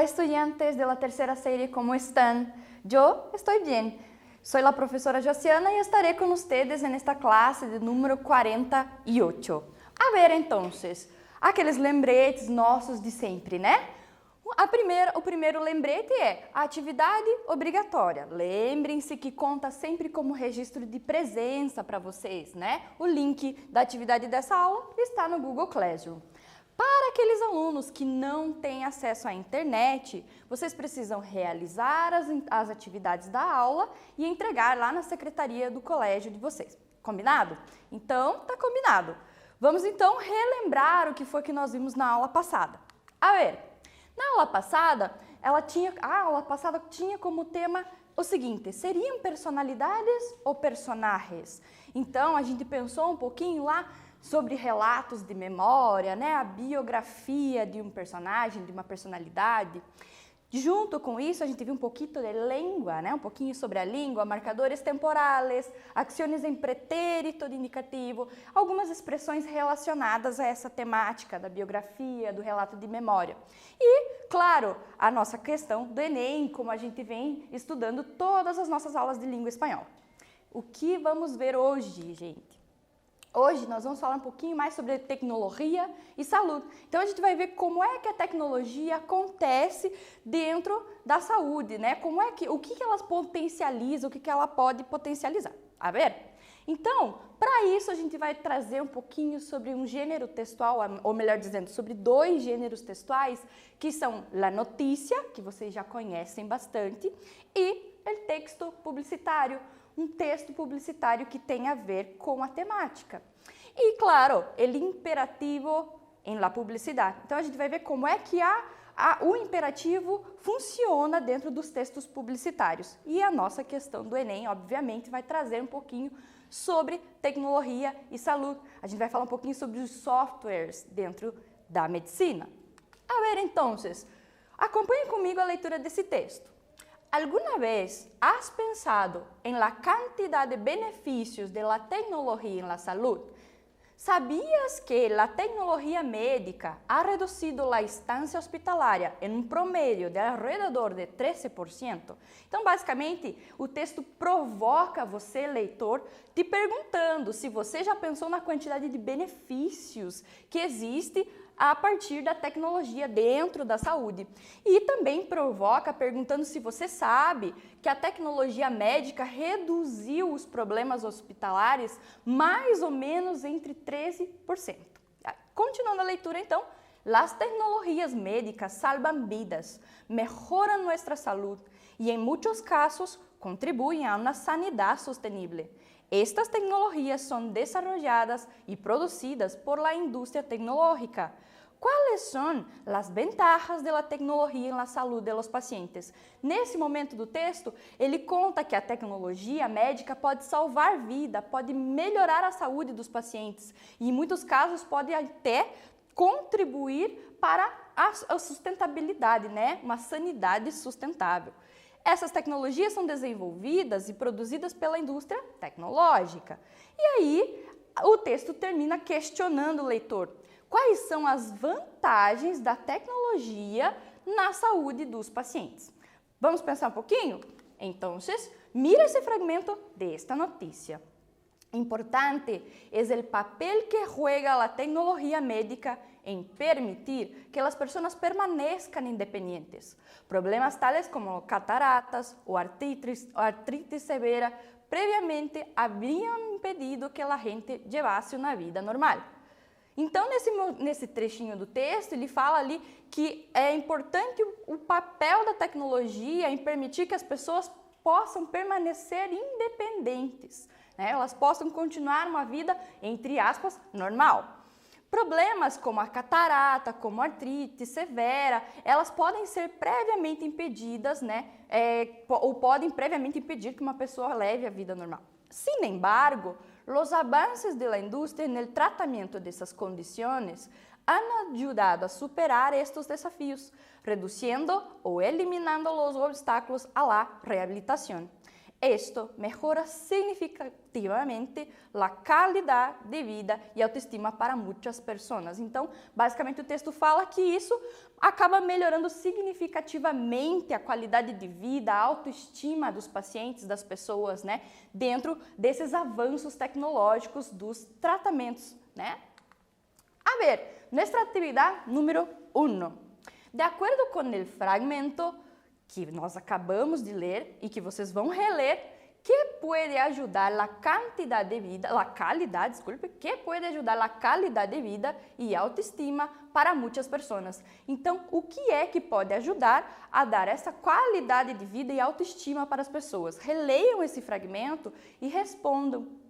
estudiantes de la tercera serie, ¿cómo están? Yo estoy bien. Soy la profesora Josiana y estaré con ustedes en esta clase de número 48. A ver, entonces, aqueles lembretes nossos de sempre, né? O primeiro lembrete é a atividade obrigatória. Lembrem-se que conta sempre como registro de presença para vocês, né? O link da atividade dessa aula está no Google Classroom. Para aqueles alunos que não têm acesso à internet, vocês precisam realizar as atividades da aula e entregar lá na secretaria do colégio de vocês. Combinado? Então, tá combinado. Vamos então relembrar o que foi que nós vimos na aula passada. A ver, na aula passada, a aula passada tinha como tema o seguinte: seriam personalidades ou personagens? Então, a gente pensou um pouquinho lá sobre relatos de memória, né? A biografia de um personagem, de uma personalidade. Junto com isso, a gente viu um pouquinho de língua, né? Um pouquinho sobre a língua, marcadores temporales, ações em pretérito de indicativo, algumas expressões relacionadas a essa temática da biografia, do relato de memória. E, claro, a nossa questão do Enem, como a gente vem estudando todas as nossas aulas de língua espanhola. O que vamos ver hoje, gente? Hoje nós vamos falar um pouquinho mais sobre tecnologia e saúde. Então a gente vai ver como é que a tecnologia acontece dentro da saúde, né? O que ela potencializa, o que ela pode potencializar. A ver? Então, para isso a gente vai trazer um pouquinho sobre um gênero textual, ou melhor dizendo, sobre dois gêneros textuais, que são a notícia, que vocês já conhecem bastante, e o texto publicitário, um texto publicitário que tem a ver com a temática. E, claro, el imperativo em la publicidade. Então, a gente vai ver como é que o imperativo funciona dentro dos textos publicitários. E a nossa questão do Enem, obviamente, vai trazer um pouquinho sobre tecnologia e saúde. A gente vai falar um pouquinho sobre os softwares dentro da medicina. A ver, então, acompanhem comigo a leitura desse texto. ¿Alguna vez has pensado en la cantidad de beneficios de la tecnología en la salud? ¿Sabías que la tecnología médica ha reducido la estancia hospitalaria em um promedio de alrededor de 13%? Então, basicamente, o texto provoca você, leitor, te perguntando se você já pensou na quantidade de benefícios que existe a partir da tecnologia dentro da saúde. E também provoca perguntando se você sabe que a tecnologia médica reduziu os problemas hospitalares mais ou menos entre 13%. Continuando a leitura, então, las tecnologías médicas salvan vidas, mejoran nuestra salud y en muchos casos contribuyen a una sanidad sostenible. Estas tecnologías son desarrolladas y producidas por la industria tecnológica. ¿Cuáles son las ventajas de la tecnologia en la salud de los pacientes? Nesse momento do texto, ele conta que a tecnologia médica pode salvar vida, pode melhorar a saúde dos pacientes e, em muitos casos, pode até contribuir para a sustentabilidade, né? Uma sanidade sustentável. Essas tecnologias são desenvolvidas e produzidas pela indústria tecnológica. E aí, o texto termina questionando o leitor. Quais são as vantagens da tecnologia na saúde dos pacientes? Vamos pensar um pouquinho? Então, mira esse fragmento desta notícia. Importante es el papel que juega la tecnología médica en permitir que las personas permanezcan independientes. Problemas tales como cataratas o artritis severa previamente habrían impedido que la gente llevase una vida normal. Então, nesse trechinho do texto, ele fala ali que é importante o papel da tecnologia em permitir que as pessoas possam permanecer independentes, né? Elas possam continuar uma vida, entre aspas, normal. Problemas como a catarata, como a artrite severa, elas podem ser previamente impedidas, né? Ou podem previamente impedir que uma pessoa leve a vida normal. Sin embargo, los avances de la industria en el tratamiento de esas condiciones han ayudado a superar estos desafíos, reduciendo o eliminando los obstáculos a la rehabilitación. Esto mejora significativamente a qualidade de vida e autoestima para muitas pessoas. Então, basicamente, o texto fala que isso acaba melhorando significativamente a qualidade de vida, a autoestima dos pacientes, das pessoas, né? Dentro desses avanços tecnológicos dos tratamentos, né? A ver, nossa atividade número 1. De acordo com o fragmento que nós acabamos de ler e que vocês vão reler, que pode ajudar a quantidade de vida, a qualidade, desculpe, que pode ajudar a qualidade de vida e autoestima para muitas pessoas. Então, o que é que pode ajudar a dar essa qualidade de vida e autoestima para as pessoas? Releiam esse fragmento e respondam.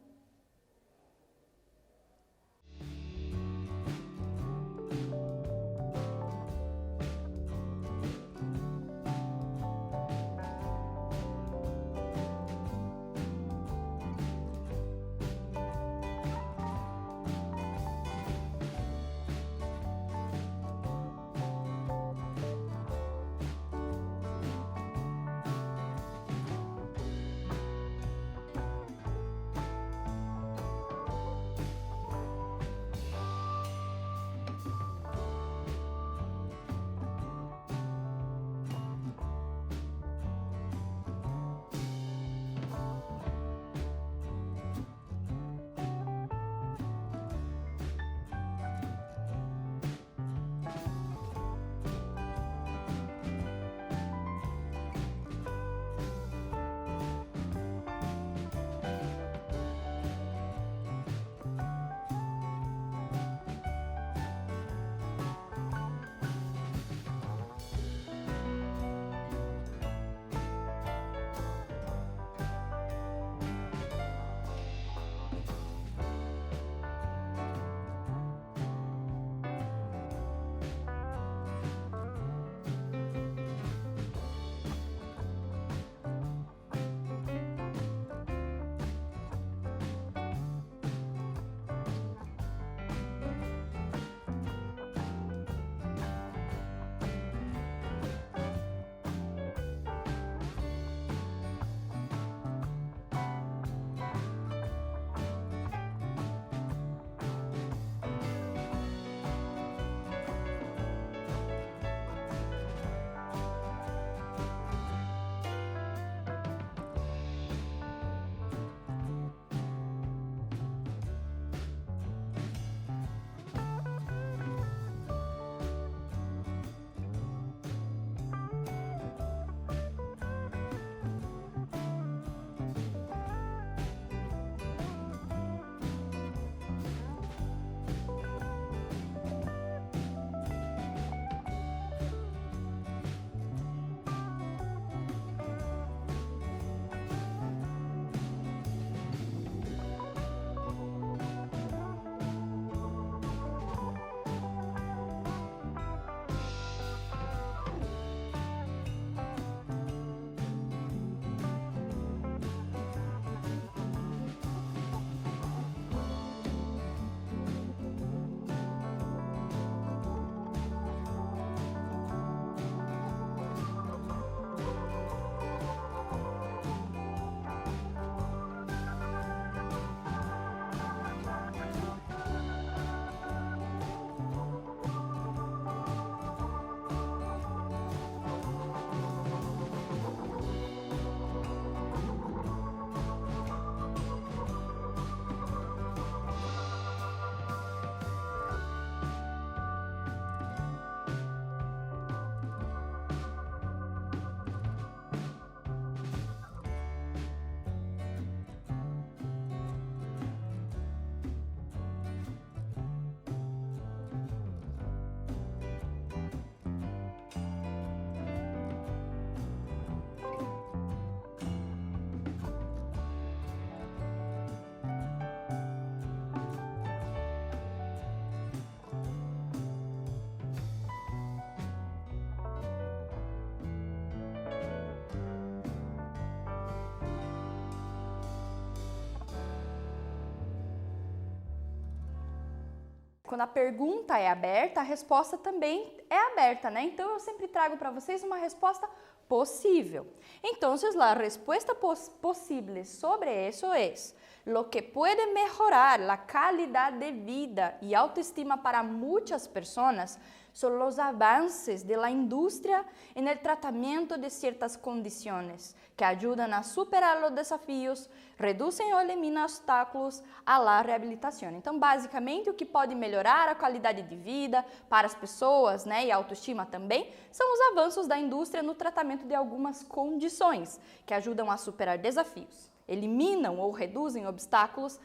Quando a pergunta é aberta, a resposta também é aberta, né? Então eu sempre trago para vocês uma resposta posible. Entonces, la respuesta posible sobre eso es: lo que puede mejorar la calidad de vida y autoestima para muchas personas son los avances de la industria en el tratamiento de ciertas condiciones que ayudan a superar los desafíos, reducem ou eliminam obstáculos à la reabilitação. Então, basicamente, o que pode melhorar a qualidade de vida para as pessoas, né, e a autoestima também, são os avanços da indústria no tratamento de algumas condições que ajudam a superar desafios, eliminam ou reduzem obstáculos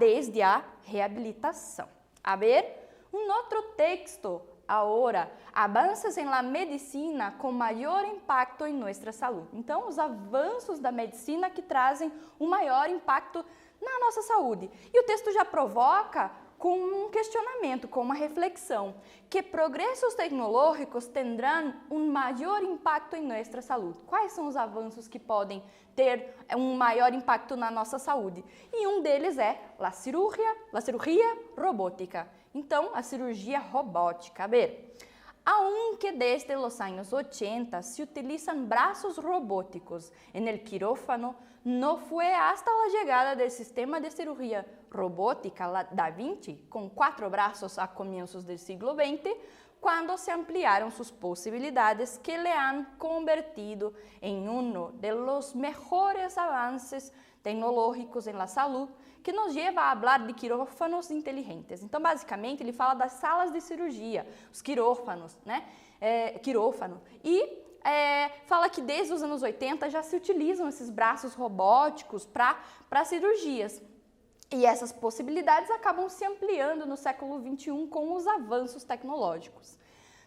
desde a reabilitação. A ver, outro texto agora, avanços em la medicina com maior impacto em nossa saúde. Então, os avanços da medicina que trazem um maior impacto na nossa saúde. E o texto já provoca com um questionamento, com uma reflexão, que progressos tecnológicos terão um maior impacto em nossa saúde. Quais são os avanços que podem ter um maior impacto na nossa saúde? E um deles é a cirurgia robótica. Então, a cirurgia robótica. A ver, aunque desde os anos 80 se utilizam braços robóticos en el quirófano, não foi hasta a chegada do sistema de cirurgia robótica, la Da Vinci, com 4 braços a comienzos do siglo XX, quando se ampliaram suas possibilidades que le han convertido em um dos melhores avanços tecnológicos em la salud, que nos leva a falar de quirófanos inteligentes. Então, basicamente, ele fala das salas de cirurgia, os quirófanos, né? Quirófano. E fala que desde os anos 80 já se utilizam esses braços robóticos para cirurgias. E essas possibilidades acabam se ampliando no século XXI com os avanços tecnológicos.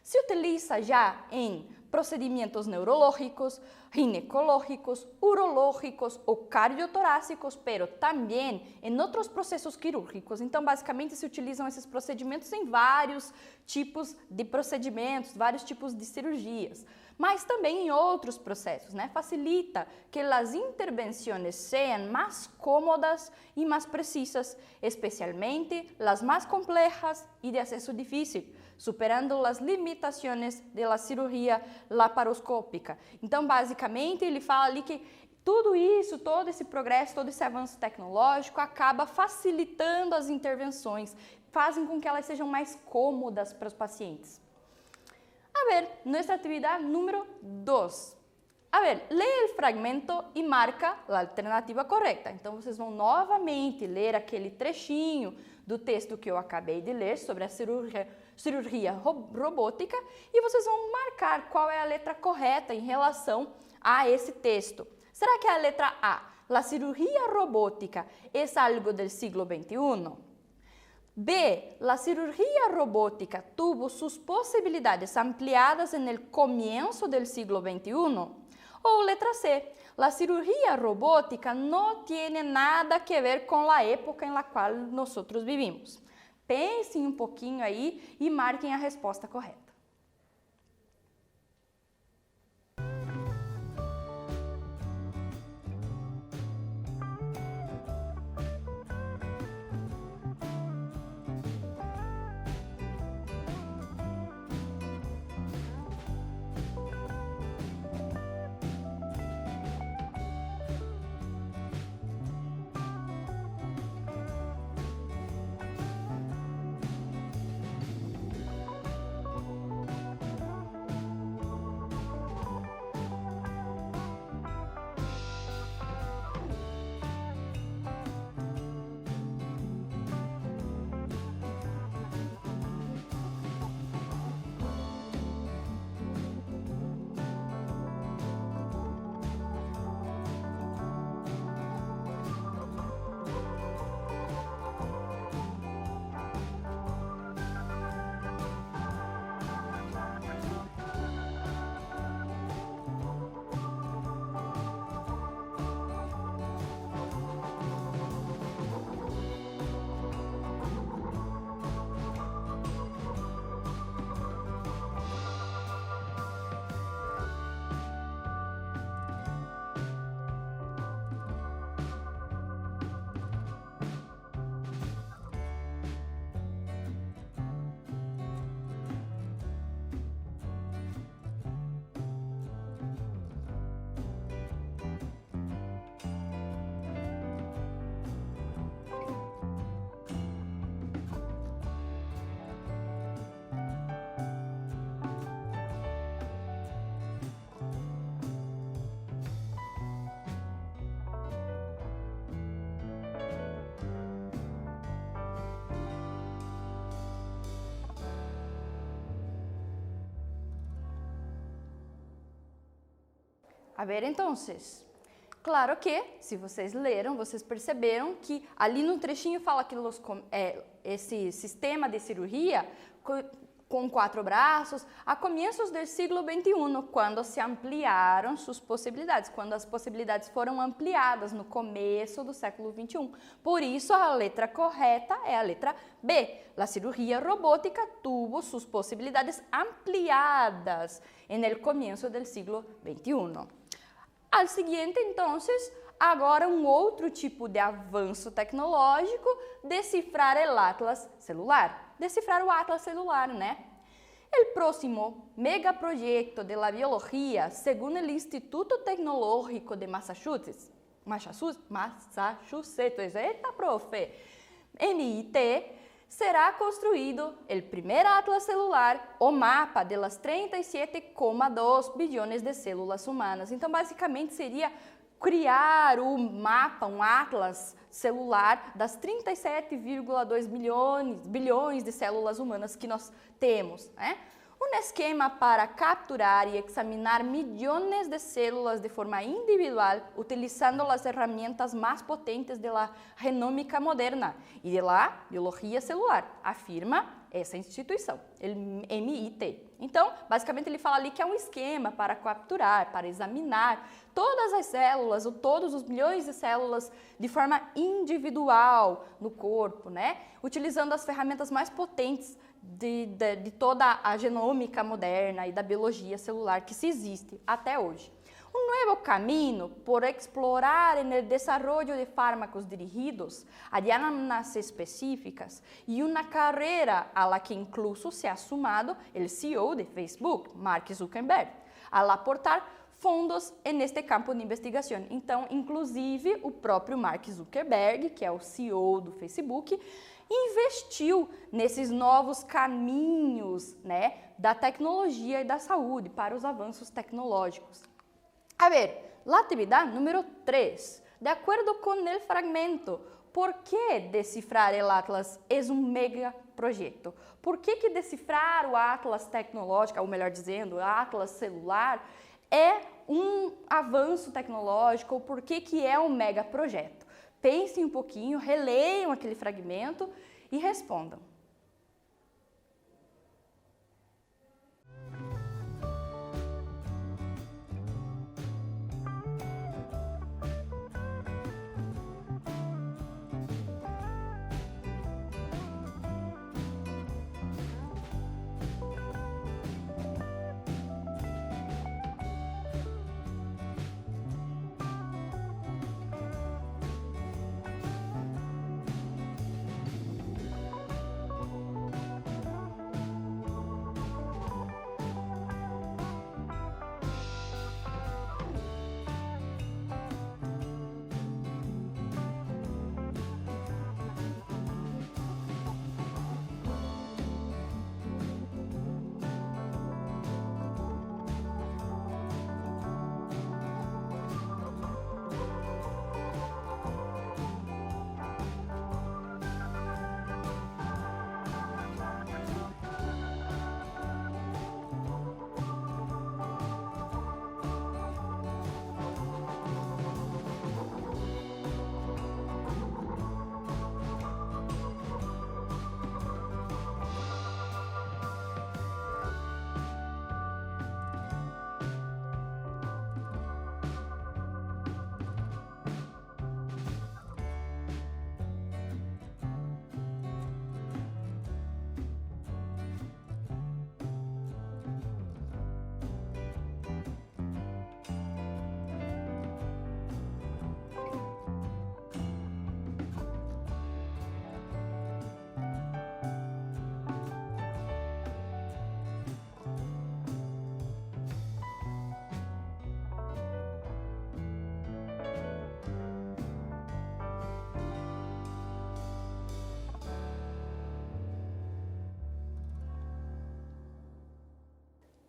Se utiliza já em procedimentos neurológicos, ginecológicos, urológicos ou cardiotorácicos, pero também em outros processos quirúrgicos. Então, basicamente, se utilizam esses procedimentos em vários tipos de procedimentos, vários tipos de cirurgias, mas também em outros processos, né? Facilita que as intervenções sejam mais cômodas e mais precisas, especialmente as mais complexas e de acesso difícil, superando as limitações da cirurgia laparoscópica. Então, basicamente, ele fala ali que tudo isso, todo esse progresso, todo esse avanço tecnológico acaba facilitando as intervenções, fazem com que elas sejam mais cômodas para os pacientes. A ver, nossa atividade número 2. A ver, leia o fragmento e marca a alternativa correta. Então, vocês vão novamente ler aquele trechinho do texto que eu acabei de ler sobre a cirurgia robótica e vocês vão marcar qual é a letra correta em relação a esse texto. Será que é a letra A? La cirugía robótica es algo del siglo XXI? B. La cirugía robótica tuvo sus posibilidades ampliadas en el comienzo del siglo XXI. O letra C. La cirugía robótica no tiene nada que ver con la época en la cual nosotros vivimos. Pensem um pouquinho aí e marquem a resposta correta. A ver, então, claro que, se vocês leram, vocês perceberam que ali no trechinho fala que esse sistema de cirurgia com 4 braços, a começos do século XXI, quando se ampliaram suas possibilidades, quando as possibilidades foram ampliadas no começo do século XXI. Por isso, a letra correta é a letra B. A cirurgia robótica tuvo suas possibilidades ampliadas no começo do século XXI. Al seguinte, então, agora um outro tipo de avanço tecnológico, decifrar o atlas celular. Decifrar o atlas celular, né? O próximo megaproyecto de la biología, según el Instituto Tecnológico de Massachusetts, eita, profe, MIT, será construído o primeiro atlas celular, o mapa de las 37,2 bilhões de células humanas. Então, basicamente, seria criar um mapa, um atlas celular das 37,2 bilhões de células humanas que nós temos, né? Um esquema para capturar e examinar milhões de células de forma individual, utilizando as ferramentas mais potentes da genômica moderna e da biologia celular, afirma essa instituição, o MIT. Então, basicamente, ele fala ali que é um esquema para capturar, para examinar todas as células, ou todos os milhões de células de forma individual no corpo, né? Utilizando as ferramentas mais potentes de toda a genômica moderna e da biologia celular que se existe até hoje. Um novo caminho por explorar o desenvolvimento de fármacos dirigidos a dianas específicas e uma carreira a la que incluso se ha sumado o CEO de Facebook, Mark Zuckerberg, al aportar fundos neste campo de investigação. Então, inclusive, o próprio Mark Zuckerberg, que é o CEO do Facebook, investiu nesses novos caminhos, né, da tecnologia e da saúde para os avanços tecnológicos. A ver, la atividade número 3. De acordo com o fragmento, por que decifrar o Atlas é um mega projeto? Por que decifrar o Atlas tecnológico, ou melhor dizendo, o Atlas celular, é um avanço tecnológico, ou por que é um mega projeto? Pensem um pouquinho, releiam aquele fragmento e respondam.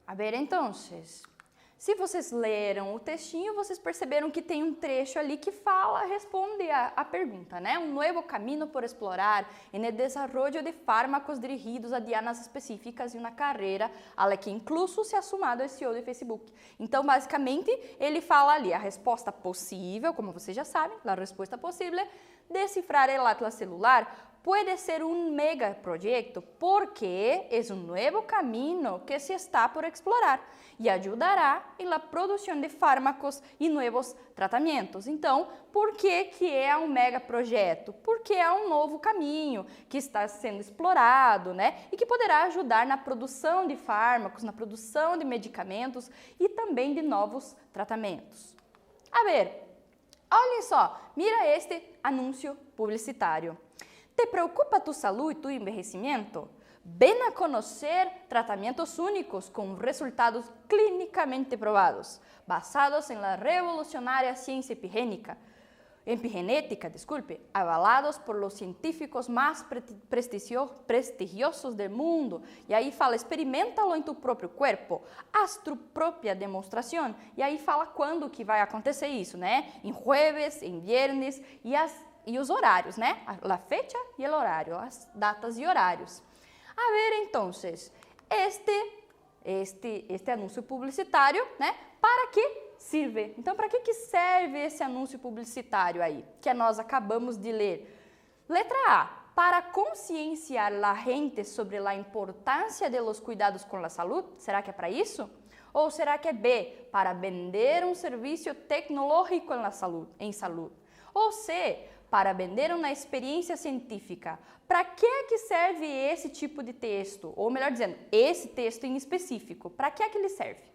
A ver, então, Se vocês leram o textinho, vocês perceberam que tem um trecho ali que responde a pergunta, né? Um novo caminho por explorar en el desarrollo de fármacos dirigidos a dianas específicas e uma carreira a la que incluso se ha sumado el CEO de Facebook. Então, basicamente, ele fala ali a resposta possível, como vocês já sabem, a resposta possível, descifrar el atlas celular puede ser un megaproyecto porque es un nuevo camino que se está por explorar y ayudará en la producción de fármacos y nuevos tratamientos. Então, por que é um megaprojeto? Porque é um novo caminho que está sendo explorado, né? E que poderá ajudar na produção de fármacos, na produção de medicamentos e também de novos tratamentos. A ver, olhem só, mira este anúncio publicitário. ¿Te preocupa tu salud y tu envejecimiento? Ven a conocer tratamientos únicos con resultados clínicamente probados, basados en la revolucionaria ciencia epigenética, avalados por los científicos más prestigiosos del mundo. Y ahí fala, experimentalo en tu propio cuerpo, haz tu propia demonstración. Y ahí fala quando que vai acontecer isso, né? Em jueves, em viernes e os horários, né? A fecha e o horário, as datas e horários. A ver, então, este anúncio publicitário, né? Para que serve? Então, para que serve esse anúncio publicitário aí, que nós acabamos de ler? Letra A, para conscienciar a gente sobre a importância de los cuidados com a saúde? Será que é para isso? Ou será que é B, para vender um serviço tecnológico em saúde? Ou C, para vender uma experiência científica. Para que serve esse tipo de texto? Ou melhor dizendo, esse texto em específico, para que ele serve?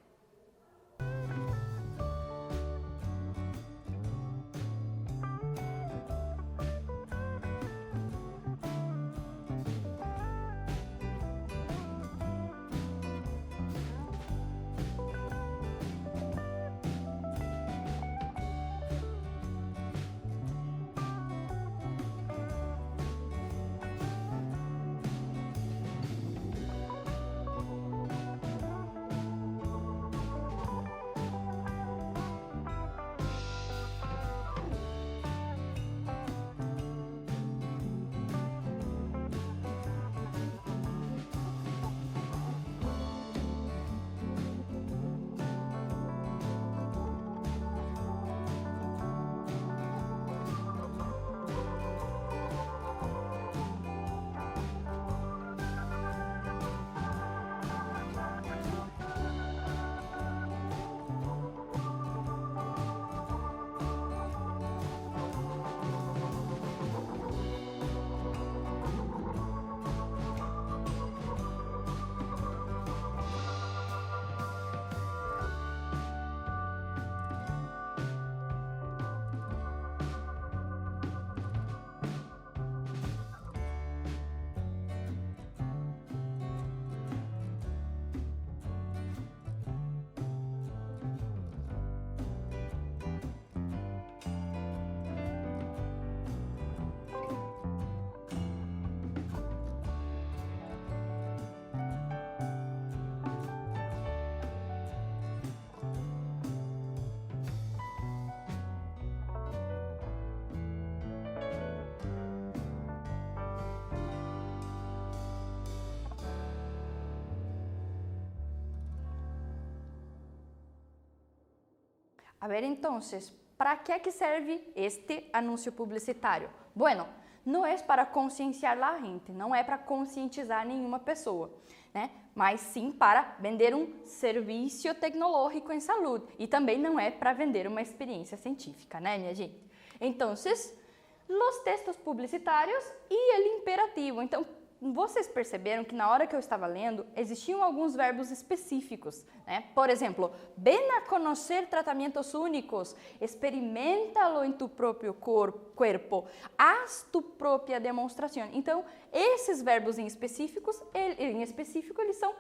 A ver, entonces, ¿para qué serve este anúncio publicitário? Bueno, não é para conscienciar a gente, não é para conscientizar nenhuma pessoa, né? Mas sim para vender um serviço tecnológico em saúde. E também não é para vender uma experiência científica, né, minha gente? Então, os textos publicitários e o imperativo. Então, vocês perceberam que na hora que eu estava lendo, existiam alguns verbos específicos, né? Por exemplo, ven a conocer tratamentos únicos, experimenta-lo em tu próprio corpo, haz tu própria demonstração. Então, esses verbos em específico, eles são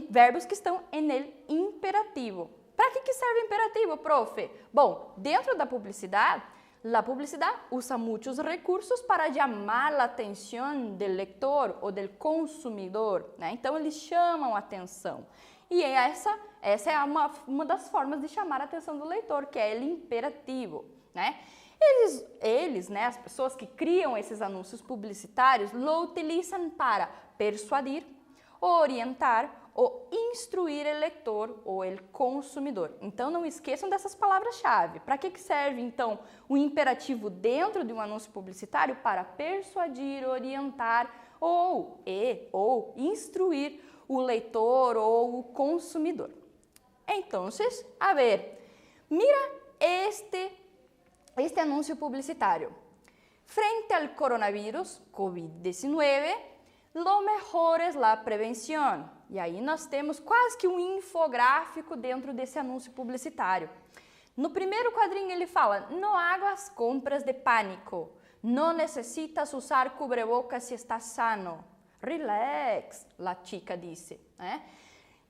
verbos que estão em el imperativo. Para que serve o imperativo, profe? Bom, dentro da publicidade, a publicidade usa muitos recursos para chamar a atenção do leitor ou do consumidor, né? Então, eles chamam a atenção. E essa é uma das formas de chamar a atenção do leitor, que é o imperativo, né? Eles, né, as pessoas que criam esses anúncios publicitários, lo utilizam para persuadir, orientar ou instruir o leitor ou o consumidor. Então, não esqueçam dessas palavras-chave. Para que serve, então, o imperativo dentro de um anúncio publicitário? Para persuadir, orientar ou instruir o leitor ou o consumidor. Então, a ver, mira este anúncio publicitário. Frente ao coronavírus, COVID-19, lo mejor es la prevención. E aí nós temos quase que um infográfico dentro desse anúncio publicitário. No primeiro quadrinho ele fala, não hagas compras de pânico, não necessitas usar cubrebocas se estás sano. Relax, la chica disse.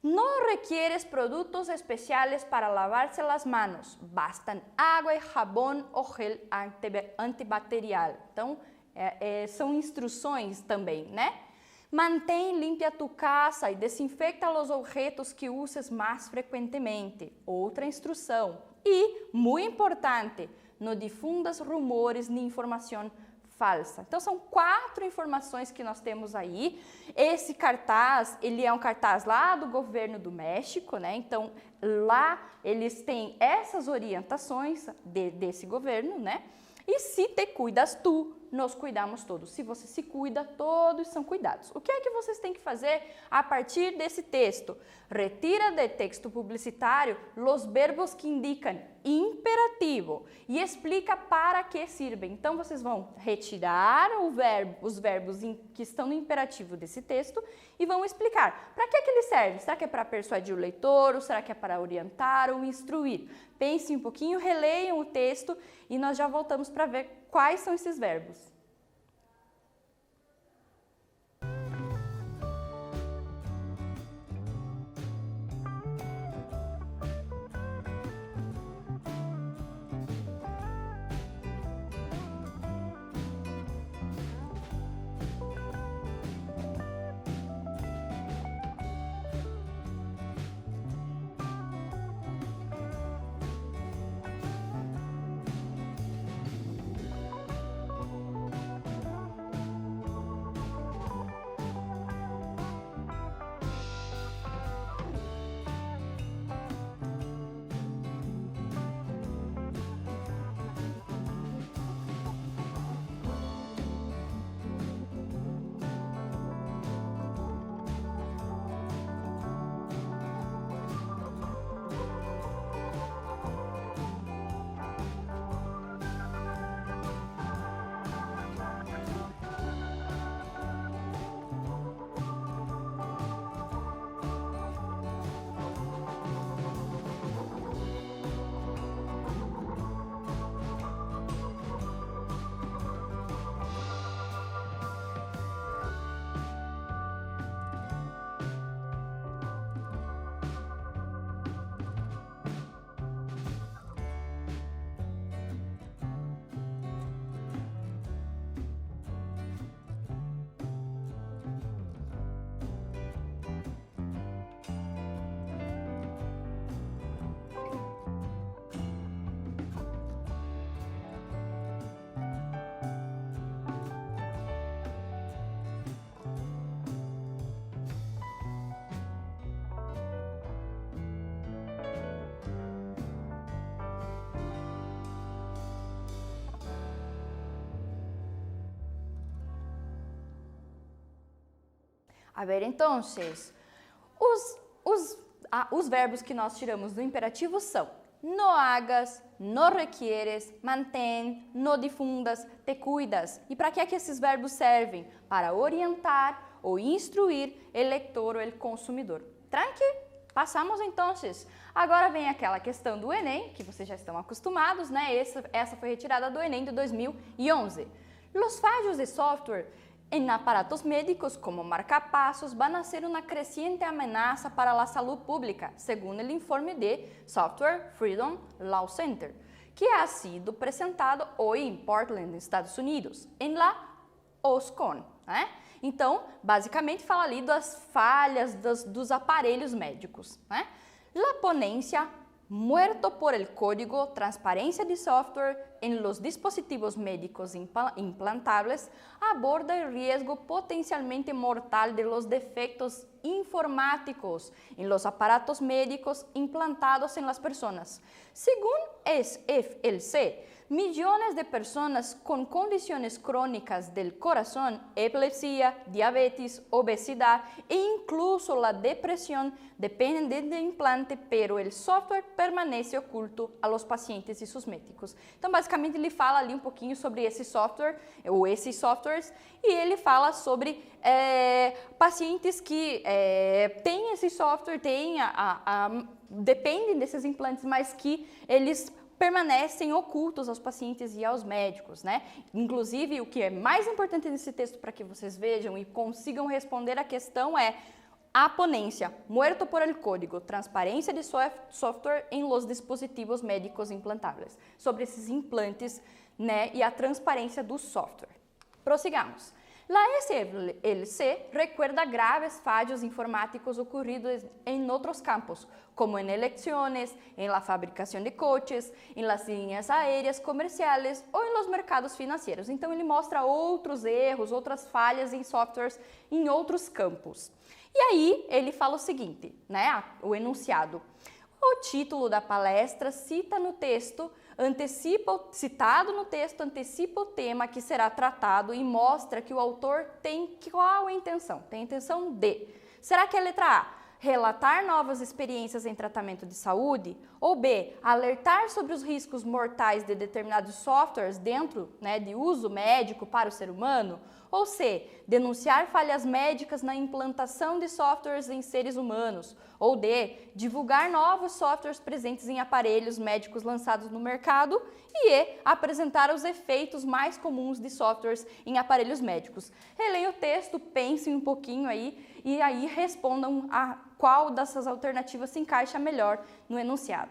No requieres productos especiales para lavarse las manos, bastan água e jabón o gel antibacterial. Então, são instruções também, né? Mantém limpia tu casa e desinfecta os objetos que uses mais frequentemente. Outra instrução. E, muito importante, não difundas rumores nem informação falsa. Então, são 4 informações que nós temos aí. Esse cartaz, ele é um cartaz lá do governo do México, né? Então, lá eles têm essas orientações desse governo, né? E se te cuidas tu, nos cuidamos todos. Se você se cuida, todos são cuidados. O que é que vocês têm que fazer a partir desse texto? Retira do texto publicitário os verbos que indicam imperativo e explica para que servem. Então, vocês vão retirar os verbos que estão no imperativo desse texto e vão explicar para que eles servem. Será que é para persuadir o leitor? Ou será que é para orientar ou instruir? Pensem um pouquinho, releiam o texto e nós já voltamos para ver quais são esses verbos. A ver, então, os verbos que nós tiramos do imperativo são no hagas, no requieres, mantém, no difundas, te cuidas. E para que é que esses verbos servem? Para orientar ou instruir o leitor ou o consumidor. Tranqui? Passamos então. Agora vem aquela questão do Enem, que vocês já estão acostumados, né? Essa foi retirada do Enem de 2011. Los fallos de software em aparatos médicos como marcapasos van a ser uma crescente ameaça para a saúde pública, segundo o informe de Software Freedom Law Center, que ha sido apresentado hoje em Portland, Estados Unidos, em la OSCON. Então, basicamente fala ali das falhas dos aparelhos médicos, né? La ponencia Muerto por el código, transparencia de software en los dispositivos médicos implantables, aborda el riesgo potencialmente mortal de los defectos informáticos en los aparatos médicos implantados en las personas. Según SFLC, millones de personas con condiciones crónicas del corazón, epilepsia, diabetes, obesidad e incluso la depresión dependen del implante, pero el software permanece oculto a los pacientes e seus médicos. Então, basicamente, ele fala ali um pouquinho sobre esse software, ou esses softwares, e ele fala sobre pacientes que têm esse software, dependem desses implantes, mas que eles permanecem ocultos aos pacientes e aos médicos, né? Inclusive, o que é mais importante nesse texto para que vocês vejam e consigam responder a questão é a ponencia, muerto por el código, transparência de software em los dispositivos médicos implantáveis, sobre esses implantes, né, e a transparência do software. Prossigamos. La SLC recuerda graves fallos informáticos ocurridos en otros campos, como en elecciones, en la fabricación de coches, en las líneas aéreas comerciales ou em los mercados financeiros. Então, ele mostra outros erros, outras falhas em softwares em outros campos. E aí, ele fala o seguinte, né, o enunciado. O título da palestra citado no texto antecipa o tema que será tratado e mostra que o autor tem qual intenção? Tem a intenção de. Será que é a letra A? Relatar novas experiências em tratamento de saúde? Ou B, alertar sobre os riscos mortais de determinados softwares dentro, né, de uso médico para o ser humano? Ou C, denunciar falhas médicas na implantação de softwares em seres humanos? Ou D, divulgar novos softwares presentes em aparelhos médicos lançados no mercado? E E, apresentar os efeitos mais comuns de softwares em aparelhos médicos. Releia o texto, pensem um pouquinho aí e aí respondam a qual dessas alternativas se encaixa melhor no enunciado.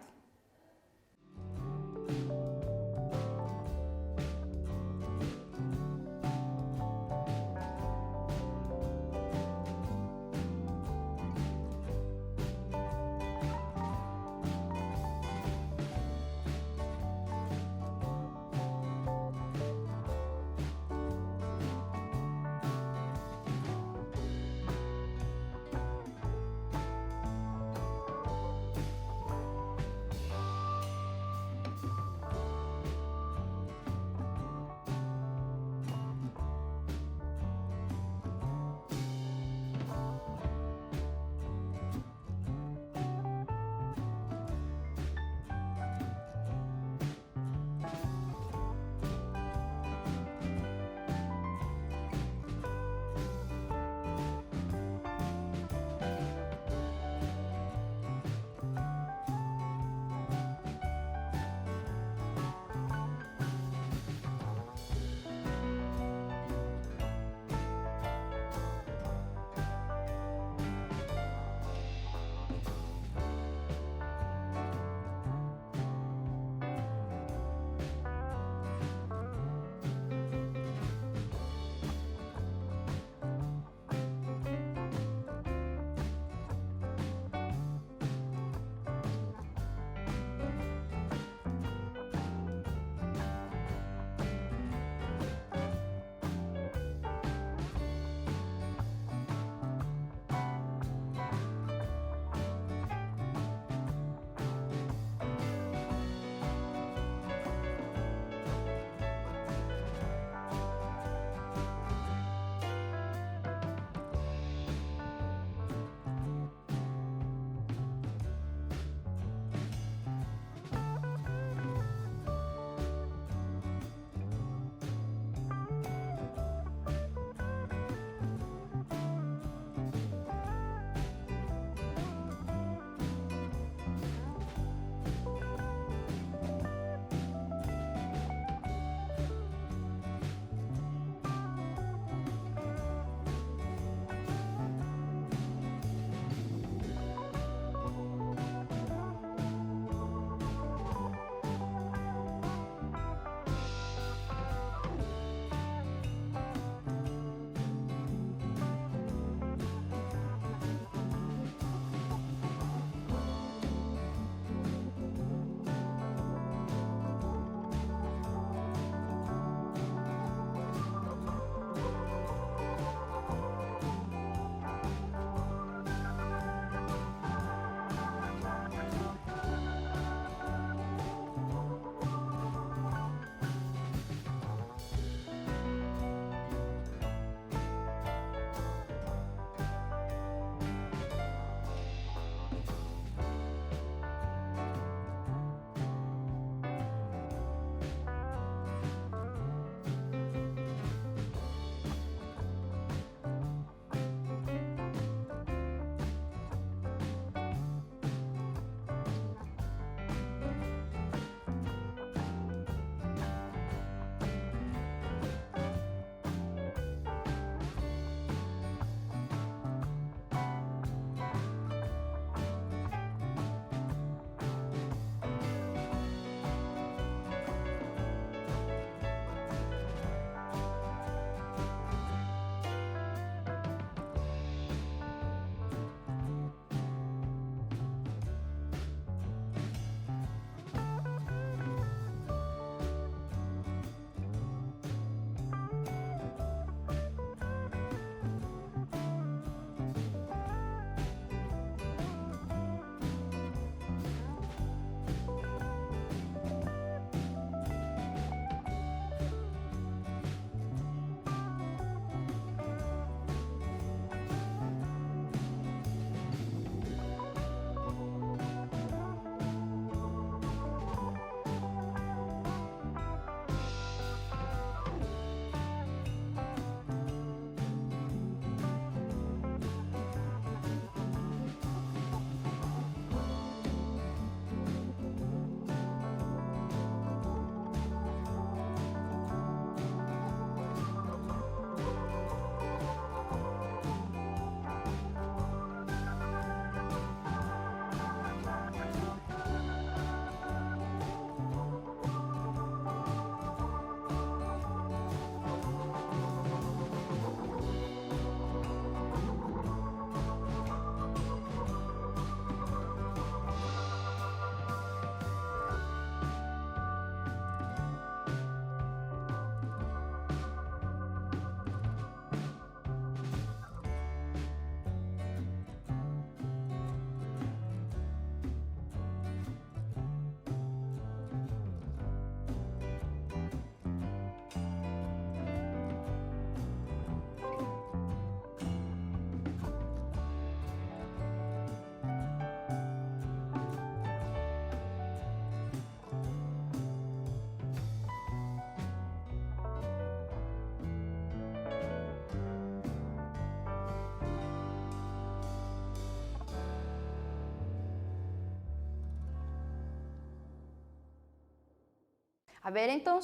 A ver, então,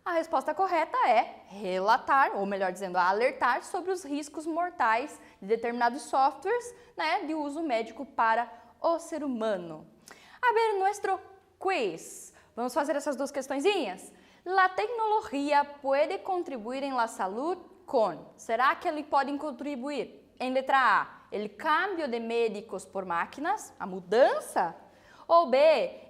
a resposta correta é relatar, ou melhor dizendo, alertar sobre os riscos mortais de determinados softwares, né, de uso médico para o ser humano. A ver, nosso quiz. Vamos fazer essas duas questõezinhas? La tecnologia pode contribuir em la salud com. Será que ele pode contribuir? Em letra A, el cambio de médicos por máquinas, a mudança? Ou B,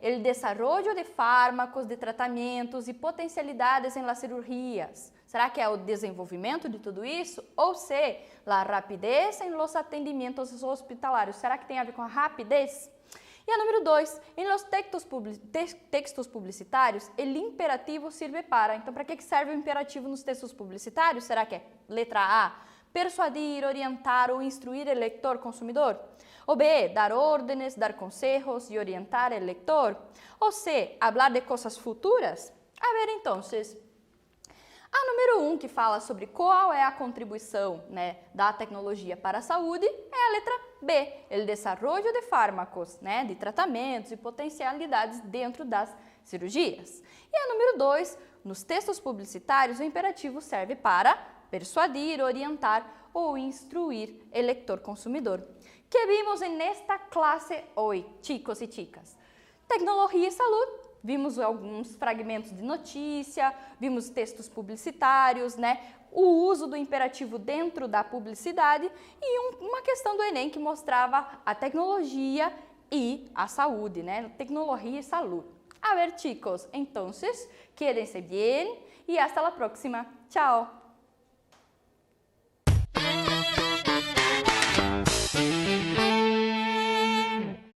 el desarrollo de fármacos, de tratamentos e potencialidades em las cirurgias. Será que é o desenvolvimento de tudo isso? Ou C, la rapidez em los atendimentos hospitalares. Será que tem a ver com a rapidez? E a número 2, em los textos publicitários, el imperativo sirve para. Então, para que serve o imperativo nos textos publicitários? Será que é letra A, persuadir, orientar ou instruir o leitor consumidor? Ou B, dar órdenes, dar consejos e orientar o leitor? Ou C, hablar de coisas futuras? A ver, então, a número 1, que fala sobre qual é a contribuição, né, da tecnologia para a saúde, é a letra B, o desarrollo de fármacos, né, de tratamentos e potencialidades dentro das cirurgias. E a número 2, nos textos publicitários, o imperativo serve para persuadir, orientar ou instruir o leitor consumidor. Que vimos nesta classe hoje, chicos e chicas? Tecnologia e saúde. Vimos alguns fragmentos de notícia, vimos textos publicitários, né? O uso do imperativo dentro da publicidade e uma questão do Enem que mostrava a tecnologia e a saúde, né? Tecnologia e saúde. A ver, chicos, entonces, quédense bien y hasta la próxima. Chao.